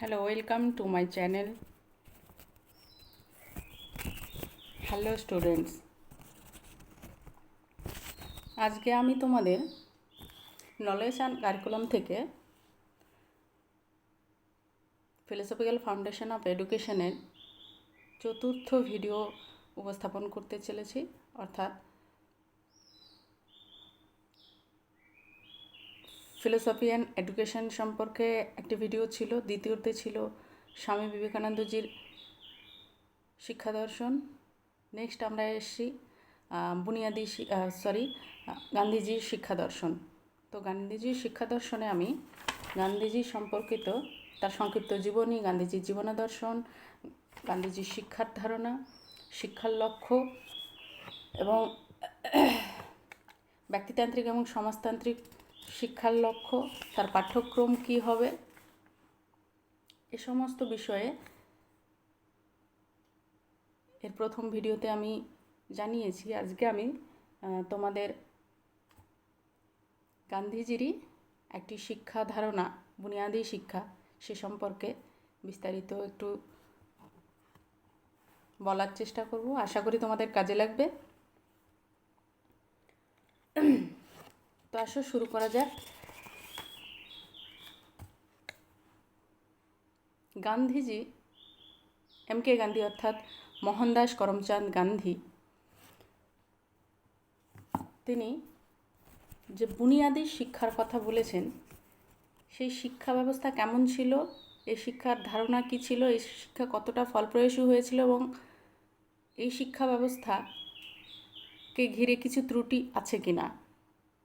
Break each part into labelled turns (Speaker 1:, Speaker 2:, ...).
Speaker 1: Hello, welcome to my channel. Hello students. আজকে আমি তোমাদের নলেজ অ্যান্ড কারিকুলাম থেকে ফিলোসফিক্যাল ফাউন্ডেশন অফ এডুকেশনের চতুর্থ ভিডিও উপস্থাপন করতে চলেছি। অর্থাৎ ফিলোসফি অ্যান্ড এডুকেশন সম্পর্কে একটি ভিডিও ছিল, দ্বিতীয়তে ছিল স্বামী বিবেকানন্দজির শিক্ষা দর্শন। নেক্সট আমরা এসেছি গান্ধীজির শিক্ষা দর্শন। তো গান্ধীজির শিক্ষা দর্শনে আমি গান্ধীজি সম্পর্কিত তার সংক্ষিপ্ত জীবনী, গান্ধীজির জীবনাদর্শন, গান্ধীজির শিক্ষার ধারণা, শিক্ষার লক্ষ্য এবং ব্যক্তিতান্ত্রিক এবং সমাজতান্ত্রিক শিক্ষার লক্ষ্য, তার পাঠ্যক্রম কী হবে, এ সমস্ত বিষয়ে এর প্রথম ভিডিওতে আমি জানিয়েছি। আজকে আমি তোমাদের গান্ধীজিরই একটি শিক্ষা ধারণা, বুনিয়াদি শিক্ষা, সে সম্পর্কে বিস্তারিত একটু বলার চেষ্টা করব। আশা করি তোমাদের কাজে লাগবে। তো আসো শুরু করা যাক। গান্ধীজি, এম.কে. গান্ধী অর্থাৎ মোহনদাস করমচাঁদ গান্ধী, তিনি যে বুনিয়াদি শিক্ষার কথা বলেছেন, সেই শিক্ষা ব্যবস্থা কেমন ছিল, এই শিক্ষার ধারণা কী ছিল, এই শিক্ষা কতটা ফলপ্রসূ হয়েছিল এবং এই শিক্ষা ব্যবস্থাকে ঘিরে কিছু ত্রুটি আছে কি না,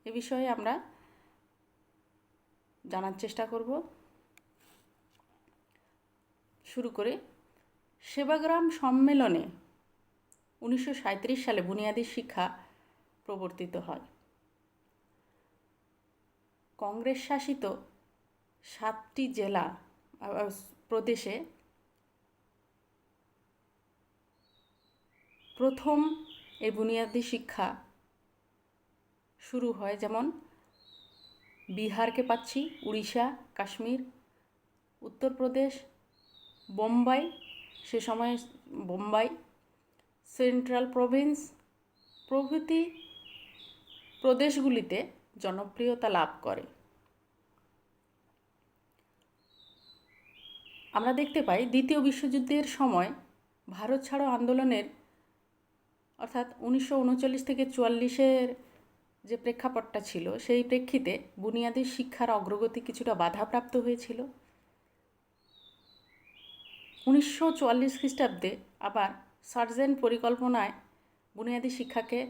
Speaker 1: এ বিষয়ে আমরা জানার চেষ্টা করব। শুরু করে সেবাগ্রাম সম্মেলনে 1937 সালে বুনিয়াদি শিক্ষা প্রবর্তিত হয়। কংগ্রেস শাসিত 7টি জেলা প্রদেশে প্রথম এই বুনিয়াদি শিক্ষা শুরু হয়। যেমন বিহারকে পাচ্ছি, উড়িষ্যা, কাশ্মীর, উত্তরপ্রদেশ, বোম্বাই, সে সময় বোম্বাই, সেন্ট্রাল প্রভিন্স প্রভৃতি প্রদেশগুলিতে জনপ্রিয়তা লাভ করে। আমরা দেখতে পাই দ্বিতীয় বিশ্বযুদ্ধের সময় ভারত ছাড়ো আন্দোলনের, অর্থাৎ 1939 থেকে 1944 যে প্রেক্ষাপটটা ছিল, সেই প্রেক্ষিতে বুনিয়াদি শিক্ষার অগ্রগতি কিছুটা বাধাপ্রাপ্ত হয়েছিল। 1944 খ্রিস্টাব্দে আবার সার্জেন্ট পরিকল্পনায় বুনিয়াদি শিক্ষাকে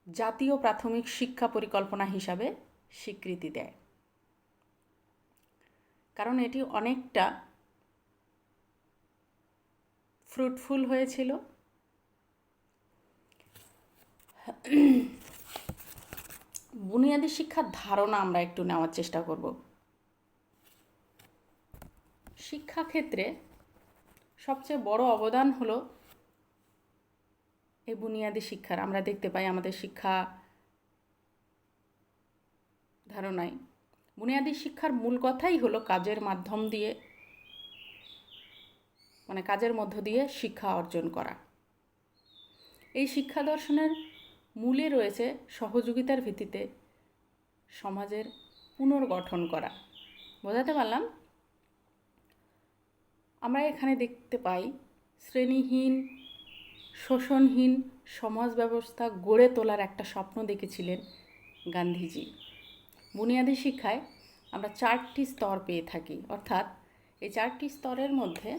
Speaker 1: জাতীয় প্রাথমিক শিক্ষা পরিকল্পনা হিসাবে স্বীকৃতি দেয়, কারণ এটি অনেকটা ফ্রুটফুল হয়েছিল। বুনিয়াদি শিক্ষার ধারণা আমরা একটু নেওয়ার চেষ্টা করব। শিক্ষাক্ষেত্রে সবচেয়ে বড় অবদান হলো এই বুনিয়াদি শিক্ষার। আমরা দেখতে পাই আমাদের শিক্ষা ধারণায় বুনিয়াদি শিক্ষার মূল কথাই হলো কাজের মাধ্যম দিয়ে, কাজের মধ্য দিয়ে শিক্ষা অর্জন করা। এই শিক্ষা দর্শনের মূলে রয়েছে সহযোগিতার ভিত্তিতে সমাজের পুনর্গঠন করা। বোঝাতে পারলাম? আমরা এখানে দেখতে পাই শ্রেণীহীন, শোষণহীন সমাজ ব্যবস্থা গড়ে তোলার একটা স্বপ্ন দেখেছিলেন গান্ধীজি। বুনিয়াদি শিক্ষায় আমরা 4টি স্তর পেয়ে থাকি, অর্থাৎ এই 4টি স্তরের মধ্যে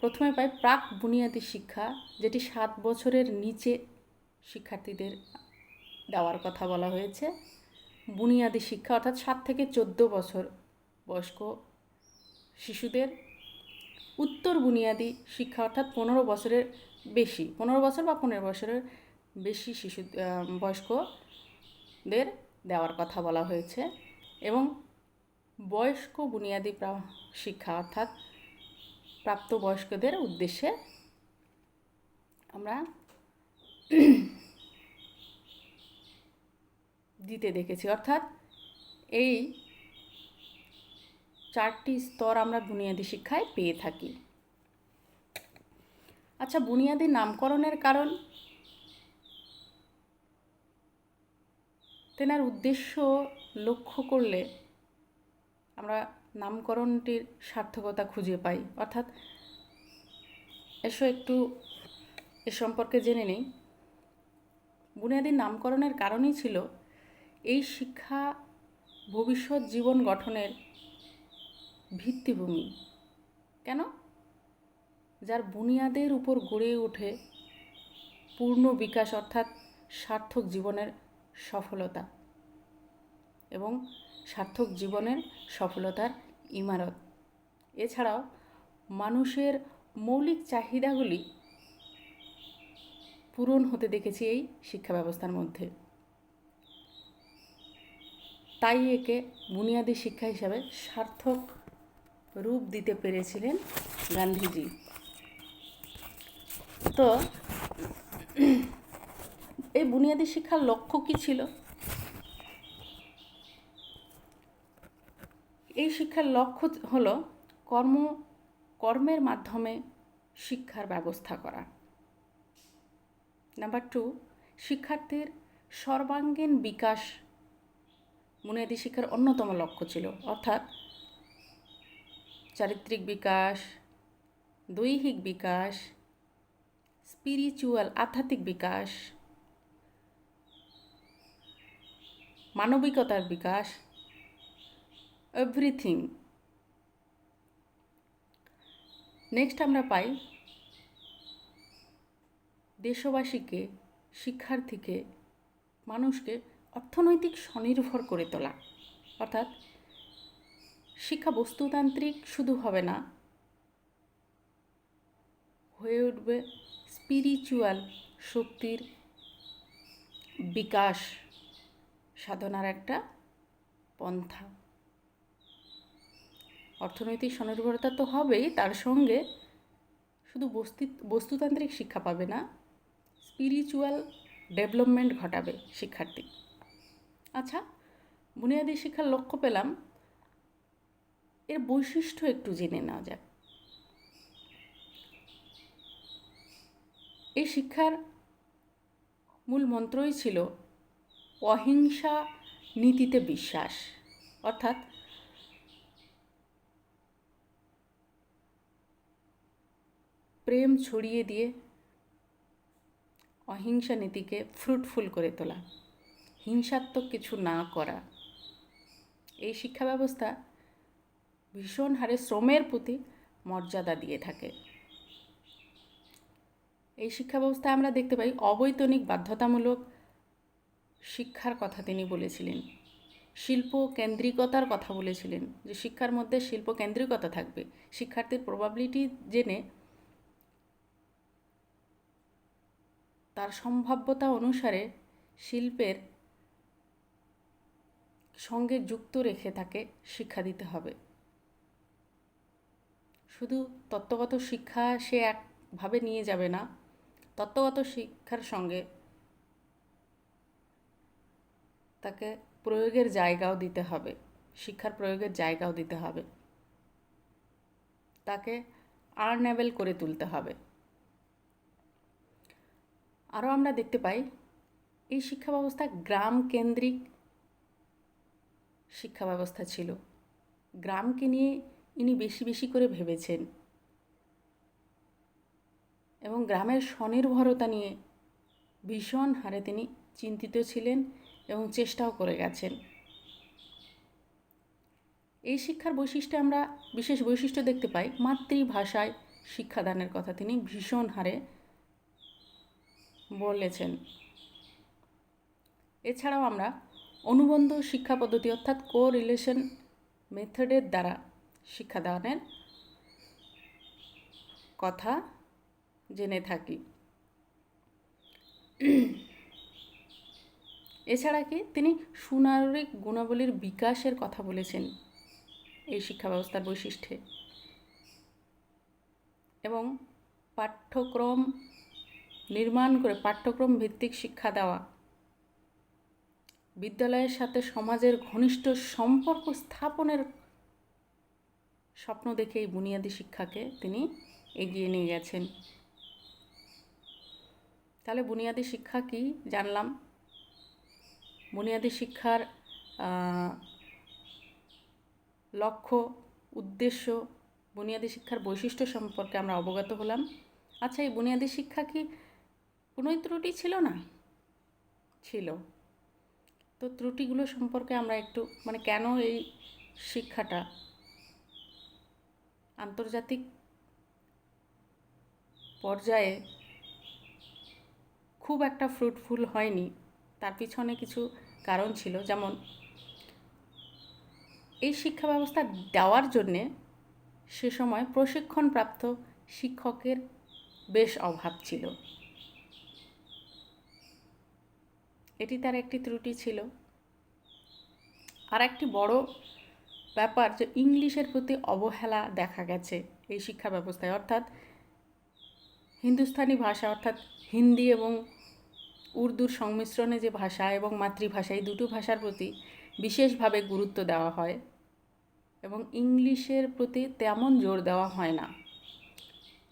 Speaker 1: প্রথমে পাই প্রাক বুনিয়াদি শিক্ষা, যেটি 7 বছরের নিচে শিক্ষার্থীদের দেওয়ার কথা বলা হয়েছে। বুনিয়াদি শিক্ষা অর্থাৎ 7 থেকে 14 বছর বয়স্ক শিশুদের। উত্তর বুনিয়াদি শিক্ষা অর্থাৎ 15 বছরের বেশি, 15 বছর বা 15 বছরের বেশি বয়স্কদের দেওয়ার কথা বলা হয়েছে। এবং বয়স্ক বুনিয়াদি শিক্ষা অর্থাৎ প্রাপ্তবয়স্কদের উদ্দেশ্যে আমরা দিতে দেখেছি। অর্থাৎ এই 4টি স্তর আমরা বুনিয়াদী শিক্ষায় পেয়ে থাকি। আচ্ছা, বুনিয়াদী নামকরণের কারণ, তেনার উদ্দেশ্য লক্ষ্য করলে আমরা নামকরণটির সার্থকতা খুঁজে পাই। অর্থাৎ এসো একটু এ সম্পর্কে জেনে নিই। বুনিয়াদী নামকরণের কারণই ছিল এই শিক্ষা ভবিষ্যৎ জীবন গঠনের ভিত্তিভূমি। কেন? যার বুনিয়াদের উপর গড়ে ওঠে পূর্ণ বিকাশ, অর্থাৎ সার্থক জীবনের সফলতা এবং সার্থক জীবনের সফলতার ইমারত। এছাড়াও মানুষের মৌলিক চাহিদাগুলি পূরণ হতে দেখেছি এই শিক্ষা ব্যবস্থার মধ্যে। তাই একে বুনিয়াদী শিক্ষা হিসাবে সার্থক রূপ দিতে পেরেছিলেন গান্ধীজি। তো এই বুনিয়াদী শিক্ষার লক্ষ্য কী ছিল? এই শিক্ষার লক্ষ্য হলো কর্মের মাধ্যমে শিক্ষার ব্যবস্থা করা। নাম্বার 2, শিক্ষার্থীর সর্বাঙ্গীন বিকাশ বুনিয়াদী শিক্ষার অন্যতম লক্ষ্য ছিল। অর্থাৎ চারিত্রিক বিকাশ, দৈহিক বিকাশ, স্পিরিচুয়াল আধ্যাত্মিক বিকাশ, মানবিকতার বিকাশ, এভরিথিং। নেক্সট আমরা পাই দেশবাসীকে, শিক্ষার্থীকে, মানুষকে অর্থনৈতিক স্বনির্ভর করে তোলা। অর্থাৎ শিক্ষা বস্তুতান্ত্রিক শুধু হবে না, হয়ে উঠবে স্পিরিচুয়াল শক্তির বিকাশ সাধনার একটা পন্থা। অর্থনৈতিক স্বনির্ভরতা তো হবেই, তার সঙ্গে শুধু বস্তুতান্ত্রিক শিক্ষা পাবে না, স্পিরিচুয়াল ডেভেলপমেন্ট ঘটাবে শিক্ষার্থী। আচ্ছা, বুনিয়াদী শিক্ষার লক্ষ্য পেলাম, এর বৈশিষ্ট্য একটু জেনে নেওয়া যাক। এই শিক্ষার মূল মন্ত্রই ছিল অহিংসা নীতিতে বিশ্বাস। অর্থাৎ প্রেম ছড়িয়ে দিয়ে অহিংসা নীতিকে ফ্রুটফুল করে তোলা, হিংসাত্মক কিছু না করা। এই শিক্ষা ব্যবস্থা ভীষণ হারে শ্রমের প্রতি মর্যাদা দিয়ে থাকে। এই শিক্ষা ব্যবস্থায় আমরা দেখতে পাই অবৈতনিক বাধ্যতামূলক শিক্ষার কথা তিনি বলেছিলেন, শিল্প কেন্দ্রিকতার কথা বলেছিলেন, যে শিক্ষার মধ্যে শিল্প কেন্দ্রিকতা থাকবে। শিক্ষার্থীর প্রবাবিলিটি জেনে তার সম্ভাব্যতা অনুসারে শিল্পের সঙ্গে যুক্ত রেখে তাকে শিক্ষা দিতে হবে। শুধু তত্ত্বগত শিক্ষা সে একভাবে নিয়ে যাবে না, তত্ত্বগত শিক্ষার সঙ্গে তাকে প্রয়োগের জায়গাও দিতে হবে, শিক্ষার প্রয়োগের জায়গাও দিতে হবে, তাকে আর্নেবল করে তুলতে হবে। আরও আমরা দেখতে পাই এই শিক্ষা ব্যবস্থা গ্রাম কেন্দ্রিক শিক্ষা ব্যবস্থা ছিল। গ্রামকে নিয়ে ইনি বেশি বেশি করে ভেবেছেন এবং গ্রামের স্বনির্ভরতা নিয়ে ভীষণ হারে তিনি চিন্তিত ছিলেন এবং চেষ্টাও করে গেছেন। এই শিক্ষার বৈশিষ্ট্যে আমরা বিশেষ বৈশিষ্ট্য দেখতে পাই, মাতৃভাষায় শিক্ষাদানের কথা তিনি ভীষণ হারে বলেছেন। এছাড়াও আমরা অনুবন্ধ শিক্ষা পদ্ধতি অর্থাৎ কোরিলেশন মেথডের দ্বারা শিক্ষাদানের কথা জেনে থাকি। এছাড়া কি তিনি সুনাগরিক গুণাবলীর বিকাশের কথা বলেছেন এই শিক্ষা ব্যবস্থার বৈশিষ্ট্যে, এবং পাঠ্যক্রম নির্মাণ করে পাঠ্যক্রম ভিত্তিক শিক্ষা দেওয়া, বিদ্যালয়ের সাথে সমাজের ঘনিষ্ঠ সম্পর্ক স্থাপনের স্বপ্ন দেখে এই বুনিয়াদী শিক্ষাকে তিনি এগিয়ে নিয়ে গেছেন। তাহলে বুনিয়াদী শিক্ষা কি জানলাম, বুনিয়াদী শিক্ষার লক্ষ্য, উদ্দেশ্য, বুনিয়াদী শিক্ষার বৈশিষ্ট্য সম্পর্কে আমরা অবগত হলাম। আচ্ছা, এই বুনিয়াদী শিক্ষা কি কোনোই ত্রুটি ছিল না? ছিল। তো ত্রুটিগুলো সম্পর্কে আমরা একটু কেন এই শিক্ষাটা আন্তর্জাতিক পর্যায়ে খুব একটা ফ্রুটফুল হয়নি, তার পিছনে কিছু কারণ ছিল। যেমন এই শিক্ষা ব্যবস্থা দেওয়ার জন্যে সে সময় প্রশিক্ষণপ্রাপ্ত শিক্ষকের বেশ অভাব ছিল, এটি তার একটি ত্রুটি ছিল। আর একটি বড় ব্যাপার যে ইংলিশের প্রতি অবহেলা দেখা গেছে এই শিক্ষা ব্যবস্থায়, অর্থাৎ হিন্দুস্তানি ভাষা অর্থাৎ হিন্দি এবং উর্দুর সংমিশ্রণে যে ভাষা এবং মাতৃভাষা, এই দুটো ভাষার প্রতি বিশেষভাবে গুরুত্ব দেওয়া হয় এবং ইংলিশের প্রতি তেমন জোর দেওয়া হয় না।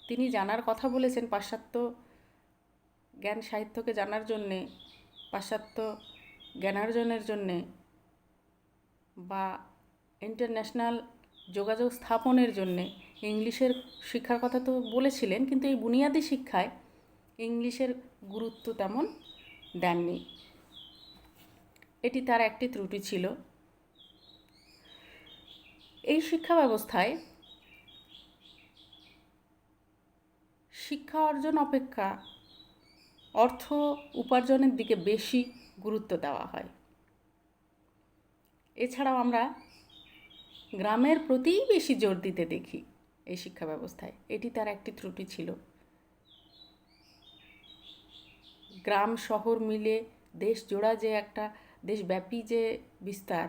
Speaker 1: তিনি জানার কথা বলেছেন পাশ্চাত্য জ্ঞান সাহিত্যকে জানার জন্যে, পাশ্চাত্য জ্ঞানার্জনের জন্যে বা ইন্টারন্যাশনাল যোগাযোগ স্থাপনের জন্যে ইংলিশের শিক্ষার কথা তো বলেছিলেন, কিন্তু এই বুনিয়াদী শিক্ষায় ইংলিশের গুরুত্ব তেমন দেননি, এটি তার একটি ত্রুটি ছিল। এই শিক্ষা ব্যবস্থায় শিক্ষা অর্জন অপেক্ষা অর্থ উপার্জনের দিকে বেশি গুরুত্ব দেওয়া হয়। এছাড়াও আমরা গ্রামের প্রতিই বেশি জোর দিতে দেখি এই শিক্ষা ব্যবস্থায়, এটি তার একটি ত্রুটি ছিল। গ্রাম শহর মিলে দেশ জোড়া যে একটা দেশব্যাপী যে বিস্তার,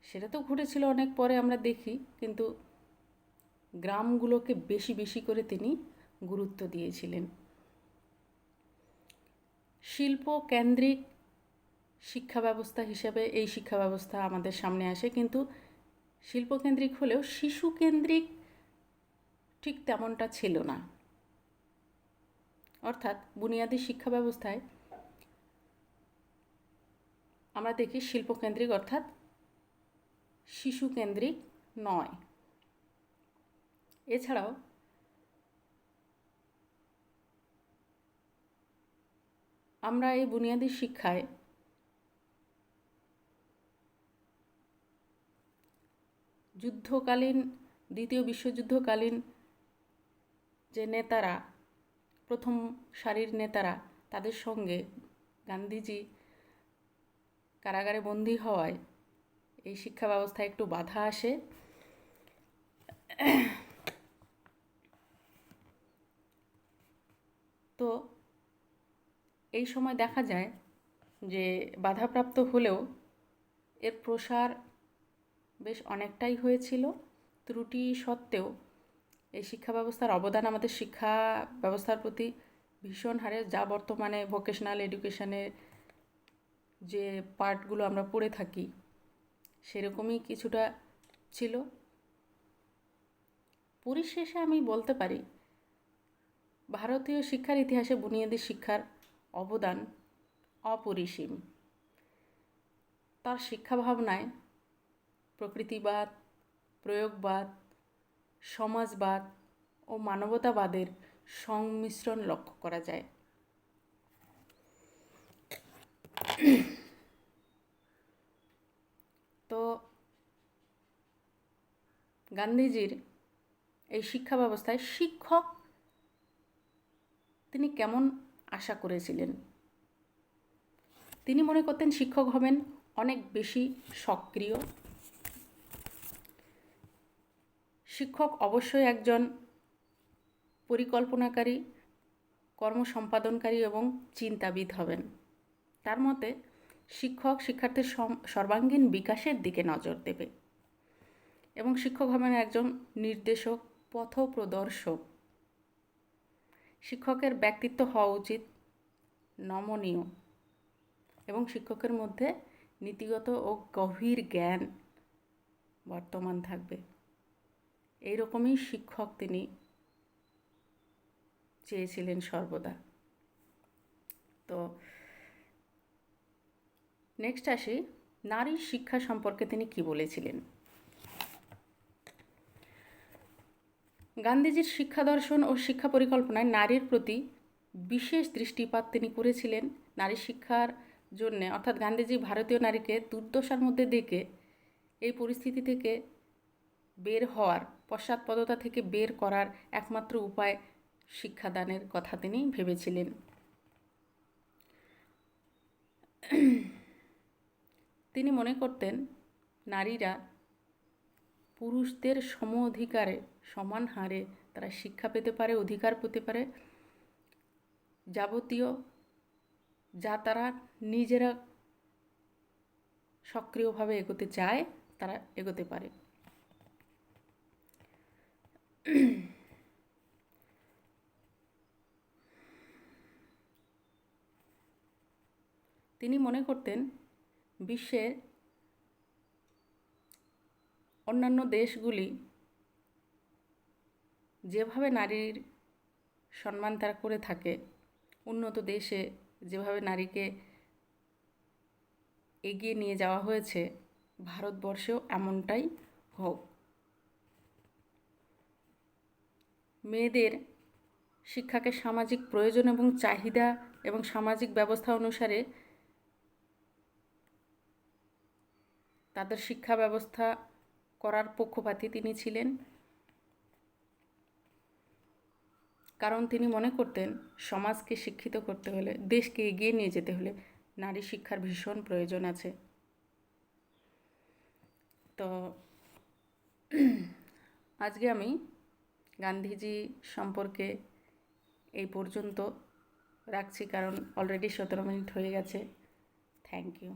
Speaker 1: সেটা তো ঘটেছিল অনেক পরে আমরা দেখি, কিন্তু গ্রামগুলোকে বেশি বেশি করে তিনি গুরুত্ব দিয়েছিলেন। শিল্প কেন্দ্রিক শিক্ষা ব্যবস্থা হিসেবে এই শিক্ষা ব্যবস্থা আমাদের সামনে আসে, কিন্তু শিল্পকেন্দ্রিক হলেও শিশু কেন্দ্রিক ঠিক তেমনটা ছিল না। অর্থাৎ বুনিয়াদী শিক্ষা ব্যবস্থায় আমরা দেখি শিল্পকেন্দ্রিক অর্থাৎ শিশু কেন্দ্রিক নয়। এছাড়াও আমরা এই বুনিয়াদী শিক্ষায় যুদ্ধকালীন, দ্বিতীয় বিশ্বযুদ্ধকালীন যে নেতারা, প্রথম সারির নেতারা, তাদের সঙ্গে গান্ধীজি কারাগারে বন্দী হওয়ায় এই শিক্ষা ব্যবস্থায় একটু বাধা আসে। তো এই সময় দেখা যায় যে বাধাপ্রাপ্ত হলেও এর প্রসার বেশ অনেকটাই হয়েছিল। ত্রুটি সত্ত্বেও এই শিক্ষা ব্যবস্থার অবদান আমাদের শিক্ষা ব্যবস্থার প্রতি ভীষণ হারে, যা বর্তমানে ভোকেশনাল এডুকেশনে যে পার্টগুলো আমরা পড়ে থাকি সেরকমই কিছুটা ছিল। পরিশেষে আমি বলতে পারি ভারতীয় শিক্ষার ইতিহাসে বুনিয়াদী শিক্ষার অবদান অপরিসীম। তার শিক্ষা ভাবনায় প্রকৃতিবাদ, প্রয়োগবাদ, সমাজবাদ ও মানবতাবাদের সংমিশ্রণ লক্ষ্য করা যায়। তো গান্ধীজির এই শিক্ষা ব্যবস্থায় শিক্ষক তিনি কেমন আশা করেছিলেন? তিনি মনে করতেন শিক্ষক হবেন অনেক বেশি সক্রিয়। শিক্ষক অবশ্যই একজন পরিকল্পনাকারী, কর্মসম্পাদনকারী এবং চিন্তাবিদ হবেন। তার মতে শিক্ষক শিক্ষার্থীর সর্বাঙ্গীন বিকাশের দিকে নজর দেবে এবং শিক্ষক হবেন একজন নির্দেশক, পথপ্রদর্শক। শিক্ষকের ব্যক্তিত্ব হওয়া উচিত নমনীয়, এবং শিক্ষকের মধ্যে নীতিগত ও গভীর জ্ঞান বর্তমান থাকবে। এইরকমই শিক্ষক তিনি চেয়েছিলেন সর্বদা। তো নেক্সট আসি, নারীর শিক্ষা সম্পর্কে তিনি কি বলেছিলেন। গান্ধীজির শিক্ষা দর্শন ও শিক্ষা পরিকল্পনায় নারীর প্রতি বিশেষ দৃষ্টিপাত তিনি করেছিলেন। নারী শিক্ষার জন্যে, অর্থাৎ গান্ধীজি ভারতীয় নারীকে দুর্দশার মধ্যে দেখে এই পরিস্থিতি থেকে বের হওয়ার, পশ্চাৎপদতা থেকে বের করার একমাত্র উপায় শিক্ষাদানের কথা তিনি ভেবেছিলেন। তিনি মনে করতেন নারীরা পুরুষদের সম অধিকারে, সমান হারে তারা শিক্ষা পেতে পারে, অধিকার পেতে পারে, যাবতীয় যা তারা নিজেরা সক্রিয়ভাবে এগোতে চায় তারা এগোতে পারে। তিনি মনে করতেন বিশ্বের অন্যান্য দেশগুলি যেভাবে নারীর সম্মান তারা করে থাকে, উন্নত দেশে যেভাবে নারীকে এগিয়ে নিয়ে যাওয়া হয়েছে, ভারতবর্ষেও এমনটাই হোক। মেয়েদের শিক্ষাকে সামাজিক প্রয়োজন এবং চাহিদা এবং সামাজিক ব্যবস্থা অনুসারে তাদের শিক্ষা ব্যবস্থা করার পক্ষপাতী তিনি ছিলেন। কারণ তিনি মনে করতেন সমাজকে শিক্ষিত করতে হলে, দেশকে এগিয়ে নিয়ে যেতে হলে নারী শিক্ষার ভীষণ প্রয়োজন আছে। তো আজকে আমি গান্ধীজি সম্পর্কে এই পর্যন্ত রাখছি, কারণ অলরেডি 17 মিনিট হয়ে গেছে। Thank you.